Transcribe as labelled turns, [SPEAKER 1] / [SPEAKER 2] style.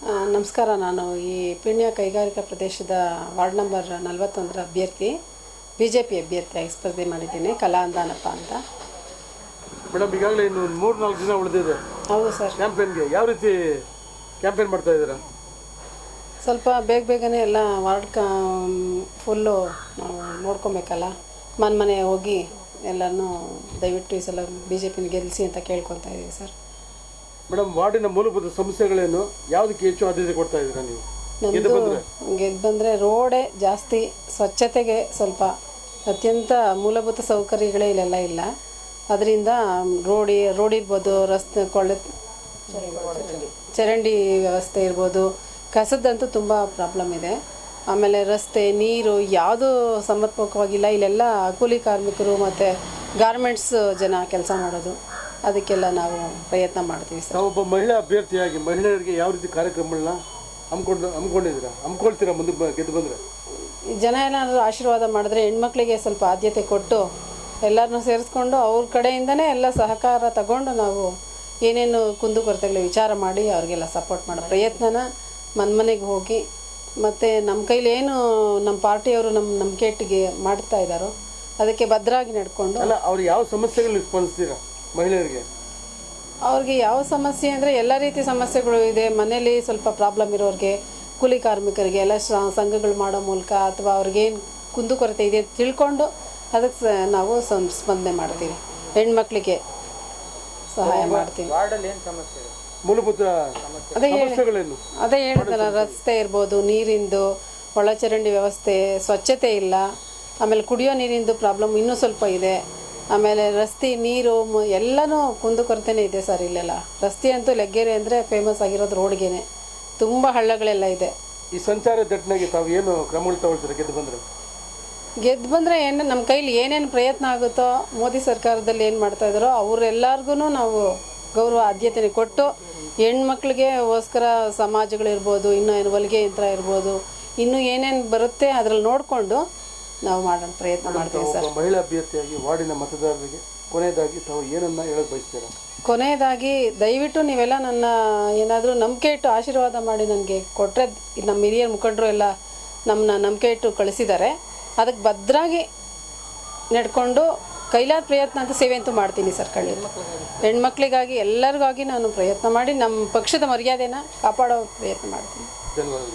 [SPEAKER 1] ನಮಸ್ಕಾರ. ನಾನು ಈ ಪೀಣ್ಯ ಕೈಗಾರಿಕಾ ಪ್ರದೇಶದ ವಾರ್ಡ್ ನಂಬರ್ 41ರ ಅಭ್ಯರ್ಥಿ, BJP ಅಭ್ಯರ್ಥಿಯಾಗಿ ಸ್ಪರ್ಧೆ ಮಾಡಿದ್ದೀನಿ. ಕಲಾ ಅಂದಾನಪ್ಪ ಅಂತ.
[SPEAKER 2] ಮೇಡಮ್, ಈಗಾಗಲೇ ಇನ್ನು 3-4 ದಿನ ಉಳಿದಿದೆ.
[SPEAKER 1] ಹೌದು ಸರ್.
[SPEAKER 2] ಕ್ಯಾಂಪೇನ್ಗೆ ಯಾವ ರೀತಿ ಕ್ಯಾಂಪೇನ್ ಮಾಡ್ತಾ ಇದ್ದೀರಾ?
[SPEAKER 1] ಸ್ವಲ್ಪ ಬೇಗನೆ ಎಲ್ಲ ವಾರ್ಡ್ ಫುಲ್ಲು ನಾವು ನೋಡ್ಕೊಬೇಕಲ್ಲ. ಮನೆ ಹೋಗಿ ಎಲ್ಲನೂ ದಯವಿಟ್ಟು ಈ ಸಲ BJPನ ಗೆಲ್ಲಿಸಿ ಅಂತ ಕೇಳ್ಕೊತಾ ಇದ್ದೀವಿ ಸರ್.
[SPEAKER 2] ಮೇಡಮ್, ವಾರ್ಡಿನ ಮೂಲಭೂತ ಸಮಸ್ಯೆಗಳೇನು, ಯಾವುದಕ್ಕೆ ಹೆಚ್ಚು ಆದ್ಯತೆ ಕೊಡ್ತಾ ಇದ್ದೀರಾ ನೀವು?
[SPEAKER 1] ಗೆದ್ದು ಬಂದರೆ ರೋಡೇ ಜಾಸ್ತಿ, ಸ್ವಚ್ಛತೆಗೆ ಸ್ವಲ್ಪ ಅತ್ಯಂತ ಮೂಲಭೂತ ಸೌಕರ್ಯಗಳೇ ಇಲ್ಲೆಲ್ಲ ಇಲ್ಲ. ಅದರಿಂದ ರೋಡ್ ಇರ್ಬೋದು, ರಸ್ತೆ ಚರಂಡಿ ವ್ಯವಸ್ಥೆ ಇರ್ಬೋದು, ಕಸದಂತೂ ತುಂಬ ಪ್ರಾಬ್ಲಮ್ ಇದೆ. ಆಮೇಲೆ ರಸ್ತೆ, ನೀರು ಯಾವುದೂ ಸಮರ್ಪಕವಾಗಿಲ್ಲ. ಇಲ್ಲೆಲ್ಲ ಕೂಲಿ ಕಾರ್ಮಿಕರು ಮತ್ತು ಗಾರ್ಮೆಂಟ್ಸ್ ಜನ ಕೆಲಸ ಮಾಡೋದು. ಅದಕ್ಕೆಲ್ಲ ನಾವು ಪ್ರಯತ್ನ ಮಾಡ್ತೀವಿ ಸರ್.
[SPEAKER 2] ಒಬ್ಬ ಮಹಿಳಾ ಅಭ್ಯರ್ಥಿಯಾಗಿ ಮಹಿಳೆಯರಿಗೆ ಯಾವ ರೀತಿ ಕಾರ್ಯಕ್ರಮಗಳನ್ನ ಹಮ್ಮಿಕೊಳ್ತೀರಾ ಮುಂದೆ ಗೆದ್ದು ಬಂದರೆ?
[SPEAKER 1] ಜನ ಏನಾದರೂ ಆಶೀರ್ವಾದ ಮಾಡಿದ್ರೆ ಹೆಣ್ಮಕ್ಳಿಗೆ ಸ್ವಲ್ಪ ಆದ್ಯತೆ ಕೊಟ್ಟು ಎಲ್ಲರನ್ನೂ ಸೇರಿಸ್ಕೊಂಡು ಅವ್ರ ಕಡೆಯಿಂದನೇ ಎಲ್ಲ ಸಹಕಾರ ತಗೊಂಡು ನಾವು ಏನೇನು ಕುಂದುಕೊರತೆಗಳು ವಿಚಾರ ಮಾಡಿ ಅವ್ರಿಗೆಲ್ಲ ಸಪೋರ್ಟ್ ಮಾಡೋ ಪ್ರಯತ್ನನ ಮನೆಗೆ ಹೋಗಿ, ಮತ್ತು ನಮ್ಮ ಕೈಲಿ ಏನು ನಮ್ಮ ಪಾರ್ಟಿಯವರು ನಮ್ಮ ನಂಬಿಕೆಟ್ಟಿಗೆ ಮಾಡ್ತಾ ಇದ್ದಾರೋ ಅದಕ್ಕೆ ಭದ್ರಾಗಿ ನಡ್ಕೊಂಡು.
[SPEAKER 2] ಅಲ್ಲ, ಅವ್ರು ಯಾವ ಸಮಸ್ಯೆಗಳು ಸ್ಪಂದಿಸ್ತೀರಾ ಮಹಿಳೆಯರಿಗೆ?
[SPEAKER 1] ಅವ್ರಿಗೆ ಯಾವ ಸಮಸ್ಯೆ ಅಂದರೆ ಎಲ್ಲ ರೀತಿ ಸಮಸ್ಯೆಗಳು ಇದೆ. ಮನೇಲಿ ಸ್ವಲ್ಪ ಪ್ರಾಬ್ಲಮ್ ಇರೋರಿಗೆ, ಕೂಲಿ ಕಾರ್ಮಿಕರಿಗೆ ಎಲ್ಲ ಸಂಘಗಳು ಮಾಡೋ ಮೂಲಕ ಅಥವಾ ಅವ್ರಿಗೇನು ಕುಂದುಕೊರತೆ ಇದೆ ತಿಳ್ಕೊಂಡು ಅದಕ್ಕೆ ನಾವು ಸ್ಪಂದನೆ ಮಾಡ್ತೀವಿ. ಹೆಣ್ಮಕ್ಳಿಗೆ ಸಹಾಯ ಮಾಡ್ತೀವಿ.
[SPEAKER 2] ಮೂಲಭೂತ
[SPEAKER 1] ಅದೇ ಹೇಳಿದ್ನಲ್ಲ, ರಸ್ತೆ ಇರ್ಬೋದು, ನೀರಿಂದು, ಒಳಚರಂಡಿ ವ್ಯವಸ್ಥೆ, ಸ್ವಚ್ಛತೆ ಇಲ್ಲ. ಆಮೇಲೆ ಕುಡಿಯೋ ನೀರಿಂದು ಪ್ರಾಬ್ಲಮ್ ಇನ್ನೂ ಸ್ವಲ್ಪ ಇದೆ. ಆಮೇಲೆ ರಸ್ತೆ, ನೀರು ಎಲ್ಲನೂ ಕುಂದುಕೊರತೆನೇ ಇದೆ ಸರ್. ಇಲ್ಲೆಲ್ಲ ರಸ್ತೆ ಅಂತೂ ಲೆಗ್ಗೆರೆ ಅಂದರೆ ಫೇಮಸ್ ಆಗಿರೋದು ರೋಡ್ಗೇನೆ. ತುಂಬ ಹಳ್ಳಗಳೆಲ್ಲ ಇದೆ.
[SPEAKER 2] ಈ ಸಂಚಾರ ದಟ್ಟಣೆಗೆ ತಾವು ಏನು ಕ್ರಮಗಳು ತಗೊಳ್ತೀರಾ
[SPEAKER 1] ಗೆದ್ದು ಬಂದರೆ ಏನು ನಮ್ಮ ಕೈಲಿ ಏನೇನು ಪ್ರಯತ್ನ ಆಗುತ್ತೋ, ಮೋದಿ ಸರ್ಕಾರದಲ್ಲಿ ಏನು ಮಾಡ್ತಾ ಇದ್ದಾರೋ ಅವರೆಲ್ಲರಿಗೂ ನಾವು ಗೌರವ ಆದ್ಯತೆ ಕೊಟ್ಟು, ಹೆಣ್ಮಕ್ಳಿಗೆ ಗೋಸ್ಕರ ಸಮಾಜಗಳಿರ್ಬೋದು, ಇನ್ನೂ ಹೊಲಿಗೆ ಯಂತ್ರ ಇರ್ಬೋದು, ಇನ್ನೂ ಏನೇನು ಬರುತ್ತೆ ಅದರಲ್ಲಿ ನೋಡಿಕೊಂಡು ನಾವು ಮಾಡೋಣ ಪ್ರಯತ್ನ ಮಾಡ್ತೀವಿ ಸರ್.
[SPEAKER 2] ಮಹಿಳಾ ಅಭ್ಯರ್ಥಿಯಾಗಿ ವಾರ್ಡಿನ ಮತದಾರರಿಗೆ ಕೊನೆಯದಾಗಿ ತಾವು ಏನನ್ನ ಹೇಳಕ್ಕೆ ಬಯಸ್ತೀರಾ?
[SPEAKER 1] ಕೊನೆಯದಾಗಿ ದಯವಿಟ್ಟು ನೀವೆಲ್ಲ ನನ್ನ ಏನಾದರೂ ನಂಬಿಕೆ ಇಟ್ಟು ಆಶೀರ್ವಾದ ಮಾಡಿ ನನಗೆ ಕೊಟ್ಟರೆ, ನಮ್ಮ ಹಿರಿಯರ ಮುಖಂಡರು ಎಲ್ಲ ನಮ್ಮನ್ನ ನಂಬಿಕೆ ಇಟ್ಟು ಕಳಿಸಿದ್ದಾರೆ. ಅದಕ್ಕೆ ಭದ್ರಾಗಿ ನಡ್ಕೊಂಡು ಕೈಲಾದ ಪ್ರಯತ್ನ ಅಂತ ಸೇವೆ ಅಂತೂ ಮಾಡ್ತೀನಿ ಸರ್. ಹೆಣ್ಮಕ್ಳಿಗಾಗಿ ಎಲ್ಲರಿಗಾಗಿ ನಾನು ಪ್ರಯತ್ನ ಮಾಡಿ ನಮ್ಮ ಪಕ್ಷದ ಮರ್ಯಾದೆನ ಕಾಪಾಡೋ ಪ್ರಯತ್ನ ಮಾಡ್ತೀನಿ.
[SPEAKER 2] ಧನ್ಯವಾದ.